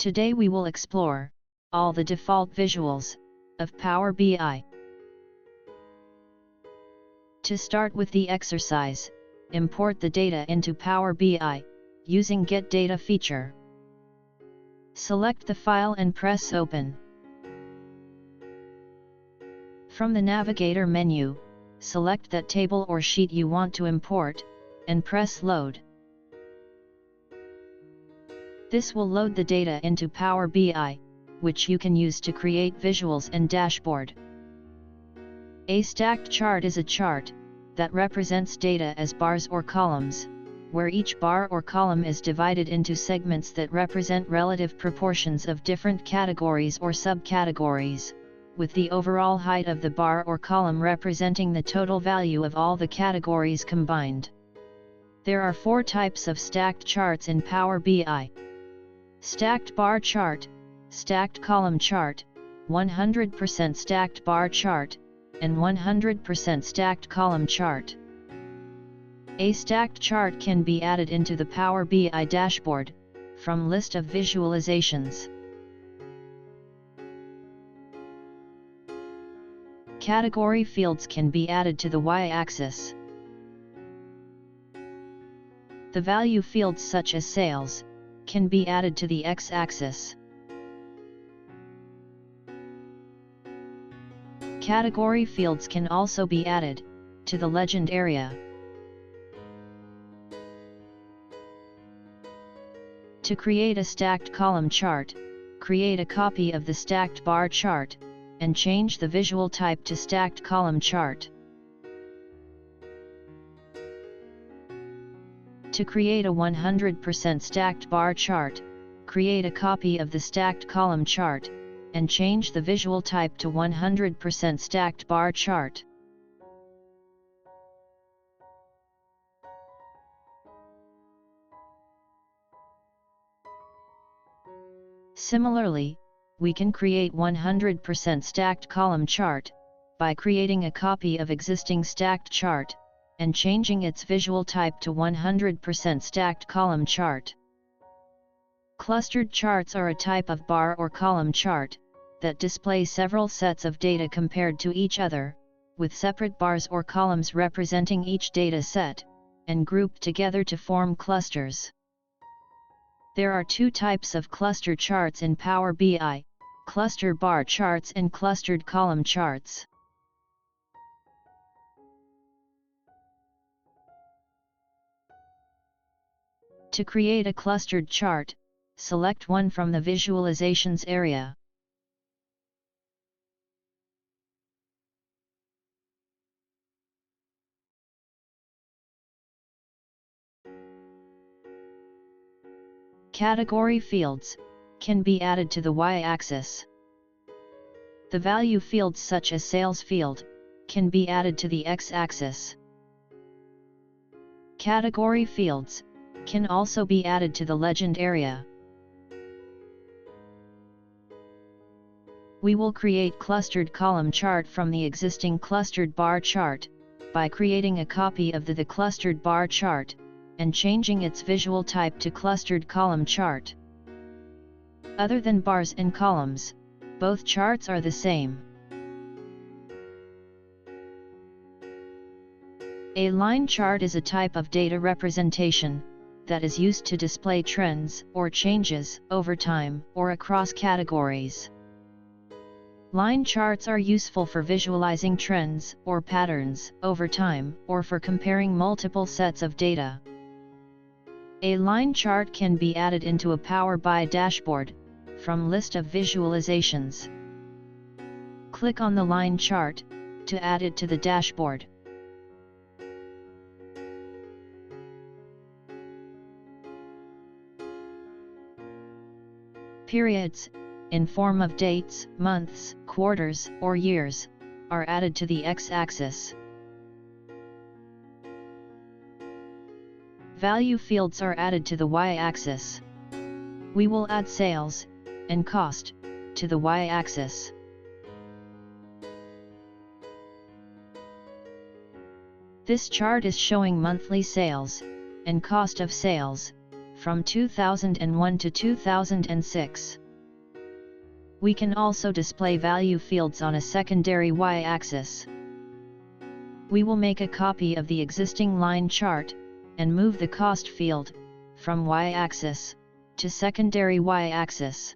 Today we will explore all the default visuals of Power BI. To start with the exercise, import the data into Power BI using Get Data feature. Select the file and press Open. From the Navigator menu, select that table or sheet you want to import, and press Load. This will load the data into Power BI, which you can use to create visuals and dashboard. A stacked chart is a chart that represents data as bars or columns, where each bar or column is divided into segments that represent relative proportions of different categories or subcategories, with the overall height of the bar or column representing the total value of all the categories combined. There are 4 types of stacked charts in Power BI. Stacked bar chart, stacked column chart, 100% stacked bar chart, and 100% stacked column chart. A stacked chart can be added into the Power BI dashboard from list of visualizations. Category fields can be added to the y-axis. The value fields such as sales can be added to the x-axis. Category fields can also be added to the legend area. To create a stacked column chart, create a copy of the stacked bar chart, and change the visual type to stacked column chart. To create a 100% stacked bar chart, create a copy of the stacked column chart, and change the visual type to 100% stacked bar chart. Similarly, we can create 100% stacked column chart by creating a copy of existing stacked chart and changing its visual type to 100% stacked column chart. Clustered charts are a type of bar or column chart that display several sets of data compared to each other, with separate bars or columns representing each data set, and grouped together to form clusters. There are 2 types of cluster charts in Power BI, cluster bar charts and clustered column charts. To create a clustered chart, select one from the Visualizations area. Category fields can be added to the y-axis. The value fields such as sales field can be added to the x-axis. Category fields can also be added to the legend area. We will create clustered column chart from the existing clustered bar chart by creating a copy of the clustered bar chart and changing its visual type to clustered column chart. Other than bars and columns, both charts are the same. A line chart is a type of data representation that is used to display trends or changes over time or across categories. Line charts are useful for visualizing trends or patterns over time or for comparing multiple sets of data. A line chart can be added into a Power BI dashboard from list of visualizations. Click on the line chart to add it to the dashboard. Periods, in form of dates, months, quarters, or years, are added to the x-axis. Value fields are added to the y-axis. We will add sales and cost to the y-axis. This chart is showing monthly sales and cost of sales from 2001 to 2006. We can also display value fields on a secondary y-axis. We will make a copy of the existing line chart, and move the cost field, from y-axis, to secondary y-axis.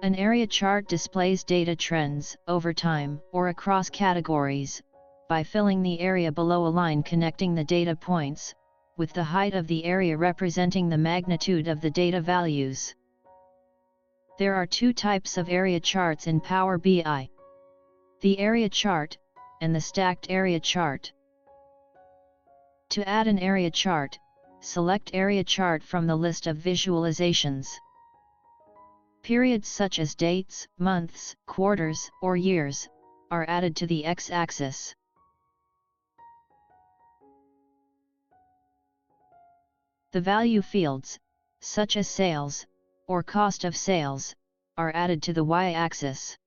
An area chart displays data trends, over time, or across categories, by filling the area below a line connecting the data points, with the height of the area representing the magnitude of the data values. There are two types of area charts in Power BI: the area chart, and the stacked area chart. To add an area chart, select Area Chart from the list of visualizations. Periods such as dates, months, quarters, or years, are added to the x-axis. The value fields, such as sales, or cost of sales, are added to the y-axis.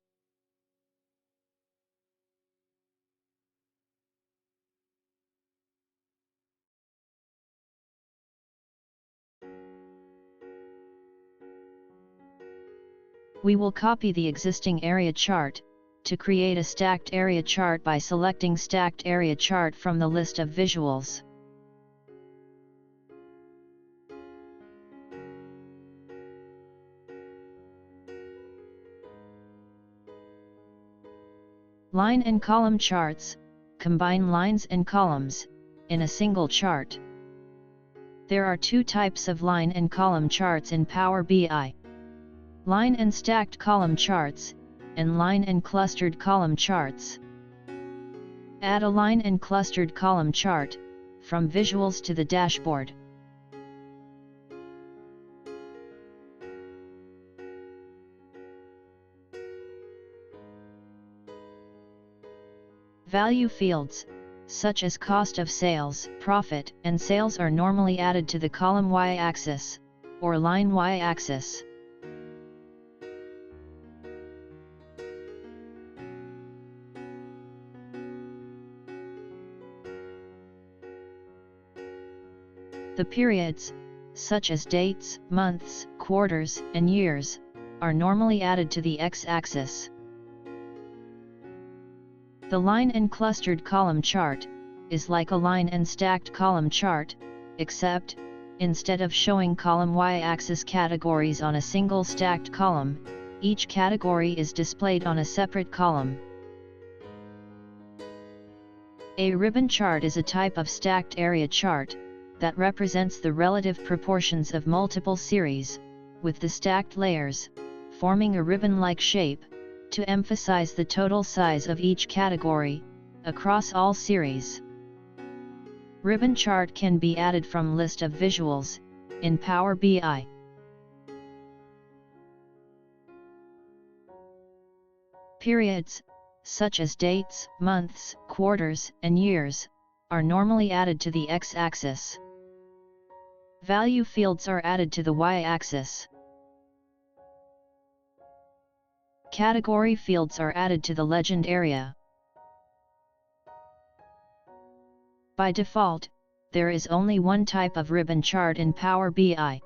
We will copy the existing area chart, to create a stacked area chart by selecting Stacked Area Chart from the list of visuals. Line and column charts combine lines and columns in a single chart. There are two types of line and column charts in Power BI: line and stacked column charts, and line and clustered column charts. Add a line and clustered column chart from visuals to the dashboard. Value fields, such as cost of sales, profit, and sales, are normally added to the column y-axis, or line y-axis. The periods, such as dates, months, quarters, and years, are normally added to the x-axis. The line and clustered column chart is like a line and stacked column chart, except, instead of showing column y-axis categories on a single stacked column, each category is displayed on a separate column. A ribbon chart is a type of stacked area chart that represents the relative proportions of multiple series, with the stacked layers forming a ribbon-like shape, to emphasize the total size of each category across all series. Ribbon chart can be added from list of visuals in Power BI. Periods, such as dates, months, quarters, and years, are normally added to the x-axis. Value fields are added to the y-axis. Category fields are added to the legend area. By default, there is only one type of ribbon chart in Power BI.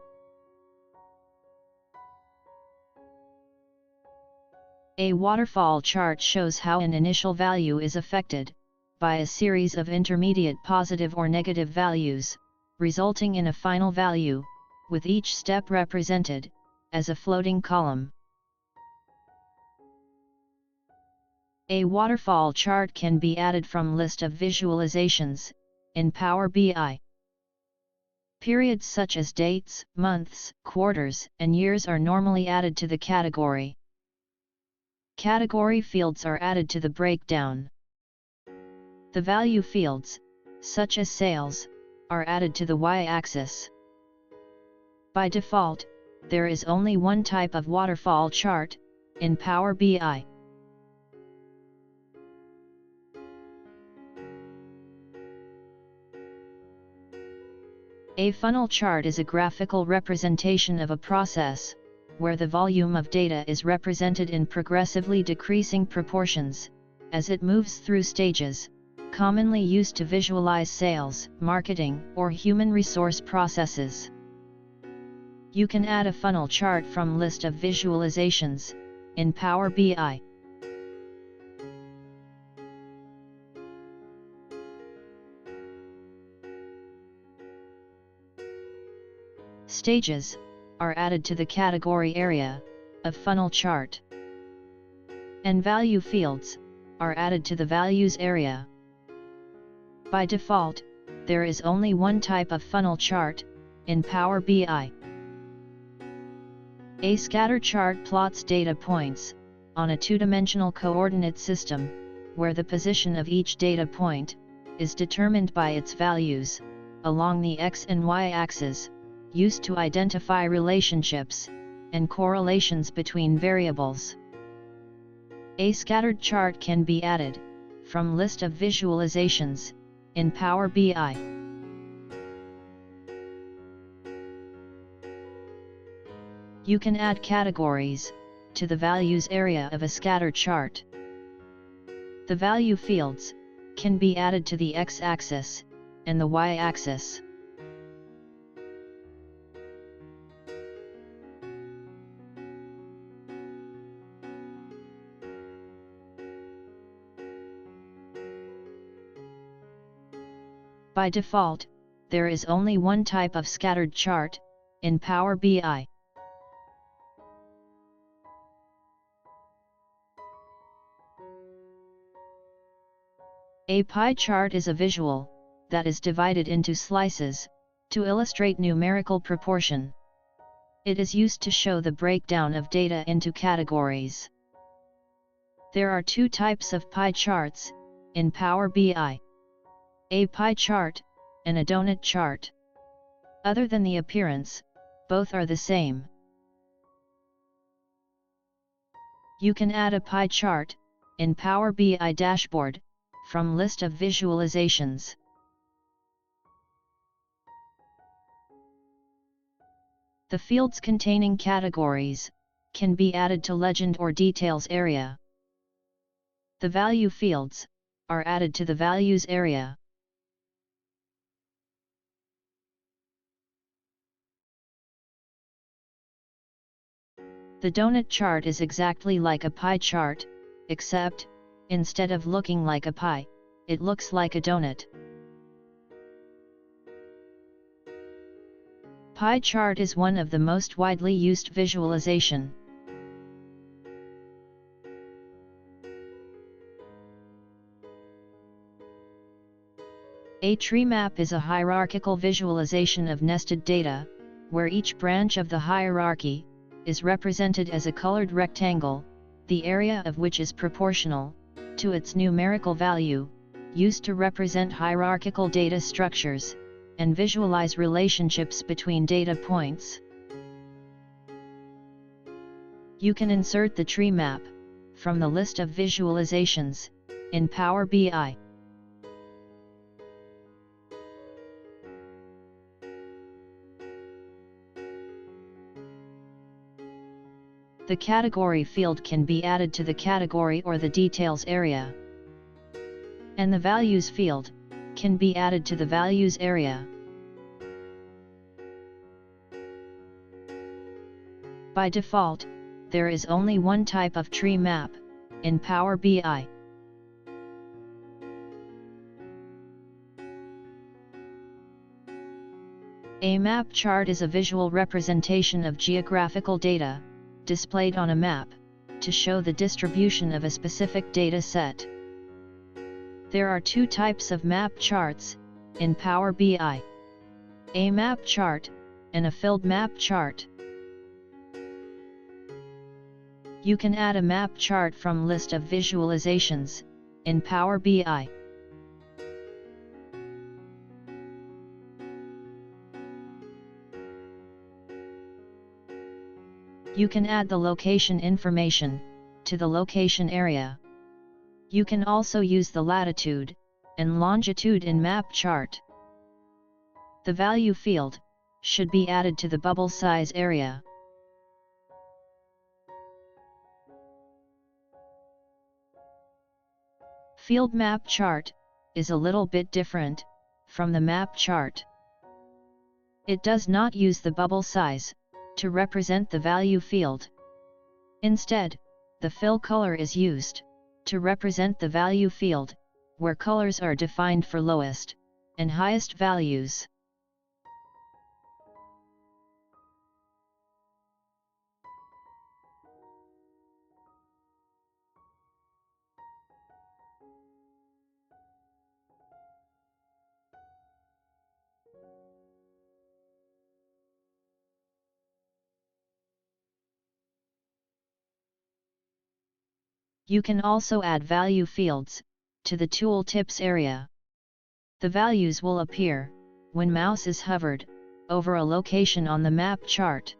A waterfall chart shows how an initial value is affected by a series of intermediate positive or negative values, resulting in a final value, with each step represented as a floating column. A waterfall chart can be added from list of visualizations in Power BI. Periods such as dates, months, quarters, and years are normally added to the category. Category fields are added to the breakdown. The value fields, such as sales, are added to the y-axis. By default, there is only one type of waterfall chart in Power BI. A funnel chart is a graphical representation of a process, where the volume of data is represented in progressively decreasing proportions, as it moves through stages, commonly used to visualize sales, marketing, or human resource processes. You can add a funnel chart from list of visualizations in Power BI. Stages are added to the category area of funnel chart, and value fields are added to the values area. By default, there is only one type of funnel chart in Power BI. A scatter chart plots data points on a two-dimensional coordinate system, where the position of each data point is determined by its values along the x and y axes, used to identify relationships and correlations between variables. A scattered chart can be added from list of visualizations in Power BI. You can add categories to the values area of a scatter chart. The value fields can be added to the x-axis and the y-axis. By default, there is only one type of scattered chart in Power BI. A pie chart is a visual that is divided into slices to illustrate numerical proportion. It is used to show the breakdown of data into categories. There are two types of pie charts in Power BI: a pie chart and a donut chart. Other than the appearance, both are the same. You can add a pie chart in Power BI dashboard from list of visualizations. The fields containing categories can be added to legend or details area. The value fields are added to the values area. The donut chart is exactly like a pie chart, except, instead of looking like a pie, it looks like a donut. Pie chart is one of the most widely used visualization. A tree map is a hierarchical visualization of nested data, where each branch of the hierarchy is represented as a colored rectangle, the area of which is proportional to its numerical value, used to represent hierarchical data structures and visualize relationships between data points. You can insert the tree map from the list of visualizations in Power BI. The category field can be added to the category or the details area, and the values field can be added to the values area. By default, there is only one type of tree map in Power BI. A map chart is a visual representation of geographical data displayed on a map to show the distribution of a specific data set. There are two types of map charts in Power BI: a map chart and a filled map chart. You can add a map chart from list of visualizations in Power BI. You can add the location information to the location area. You can also use the latitude and longitude in map chart. The value field should be added to the bubble size area. Field map chart is a little bit different from the map chart. It does not use the bubble size to represent the value field. Instead, the fill color is used to represent the value field, where colors are defined for lowest and highest values. You can also add value fields to the tool tips area. The values will appear when mouse is hovered over a location on the map chart.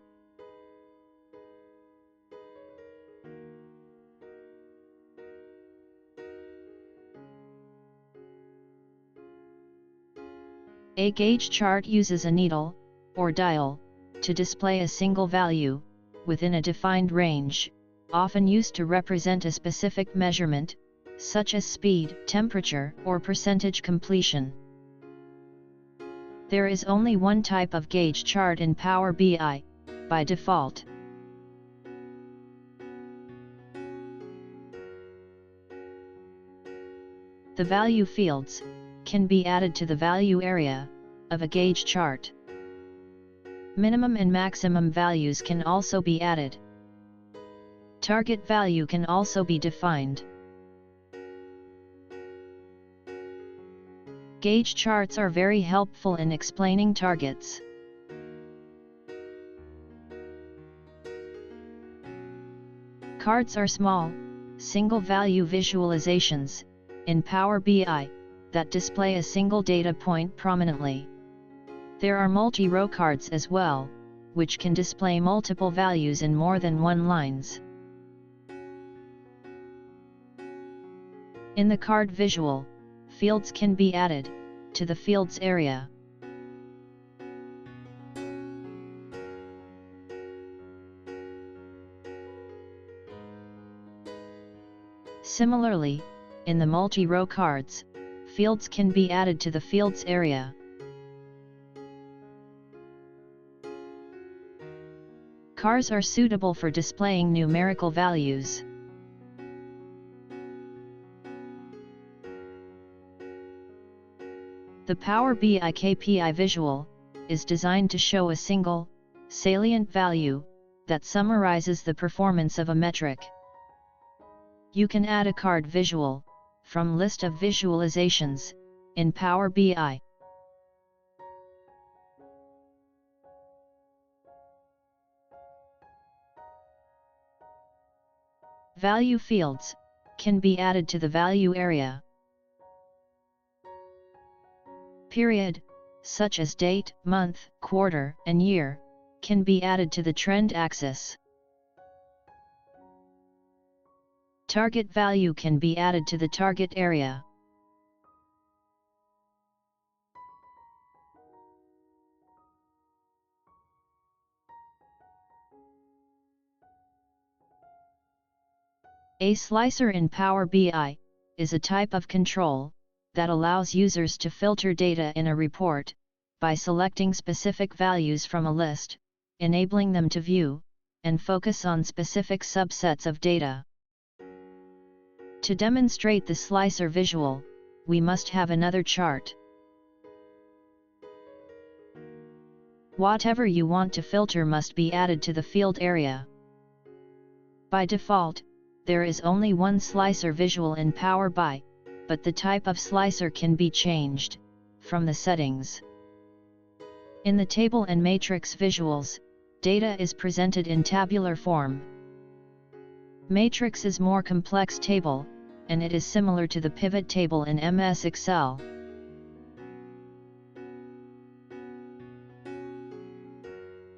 A gauge chart uses a needle or dial to display a single value within a defined range, often used to represent a specific measurement, such as speed, temperature, or percentage completion. There is only one type of gauge chart in Power BI, by default. The value fields can be added to the value area of a gauge chart. Minimum and maximum values can also be added. Target value can also be defined. Gauge charts are very helpful in explaining targets. Cards are small, single-value visualizations in Power BI that display a single data point prominently. There are multi-row cards as well, which can display multiple values in more than one lines. In the card visual, fields can be added to the fields area. Similarly, in the multi-row cards, fields can be added to the fields area. Cards are suitable for displaying numerical values. The Power BI KPI visual is designed to show a single, salient value that summarizes the performance of a metric. You can add a card visual from list of visualizations in Power BI. Value fields can be added to the value area. Period, such as date, month, quarter, and year, can be added to the trend axis. Target value can be added to the target area. A slicer in Power BI is a type of control that allows users to filter data in a report by selecting specific values from a list, enabling them to view and focus on specific subsets of data. To demonstrate the slicer visual, we must have another chart. Whatever you want to filter must be added to the field area. By default, there is only one slicer visual in Power BI, but the type of slicer can be changed from the settings. In the table and matrix visuals, data is presented in tabular form. Matrix is more complex table, and it is similar to the pivot table in MS Excel.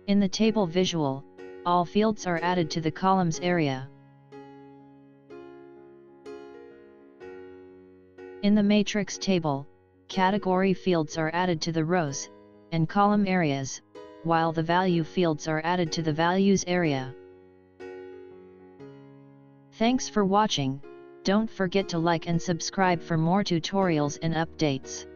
In the table visual, all fields are added to the columns area. In the matrix table, category fields are added to the rows and column areas, while the value fields are added to the values area. Thanks for watching. Don't forget to like and subscribe for more tutorials and updates.